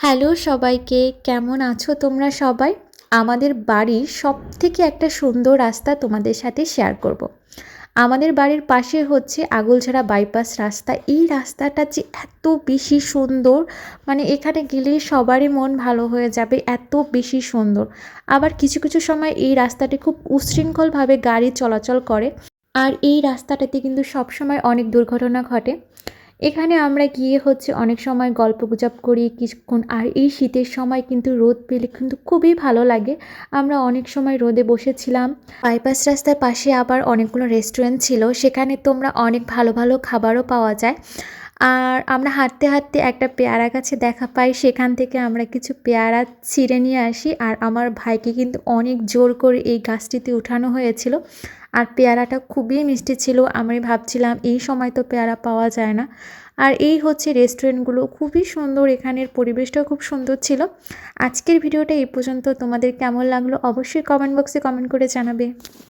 Hello সবাইকে, কেমন আছো তোমরা সবাই? আমাদের বাড়ির সবথেকে একটা সুন্দর রাস্তা তোমাদের সাথে শেয়ার করব। আমাদের বাড়ির পাশে হচ্ছে আগলঝাড়া বাইপাস রাস্তা। এই রাস্তাটা যে এত বেশি সুন্দর, মানে এখানে গেলে সবারই মন ভালো হয়ে যাবে, এত বেশি সুন্দর। আবার কিছু কিছু সময় এই রাস্তাটি খুব উচ্ছৃঙ্খলভাবে গাড়ি চলাচল করে, আর এই রাস্তাটাতে কিন্তু সবসময় অনেক দুর্ঘটনা ঘটে। এখানে আমরা গিয়ে হচ্ছে অনেক সময় গল্পগুজব করি কিছুক্ষণ। আর এই শীতের সময় কিন্তু রোদ পেলে কিন্তু খুবই ভালো লাগে। আমরা অনেক সময় রোদে বসেছিলাম। বাইপাস রাস্তার পাশে আবার অনেকগুলো রেস্টুরেন্ট ছিল, সেখানে তোমরা অনেক ভালো ভালো খাবারও পাওয়া যায়। আর আমরা হাঁটতে হাঁটতে একটা পেয়ারা গাছে দেখা পাই, সেখান থেকে আমরা কিছু পেয়ারা ছিঁড়ে নিয়ে আসি। আর আমার ভাইকে কিন্তু অনেক জোর করে এই গাছটিতে উঠানো হয়েছিল। আর পেয়ারাটা খুবই মিষ্টি ছিল। আমি ভাবছিলাম এই সময় তো পেয়ারা পাওয়া যায় না। আর এই হচ্ছে রেস্টুরেন্টগুলো, খুবই সুন্দর, এখানের পরিবেশটাও খুব সুন্দর ছিল। আজকের ভিডিওটা এই পর্যন্ত। তোমাদের কেমন লাগলো অবশ্যই কমেন্ট বক্সে কমেন্ট করে জানাবে।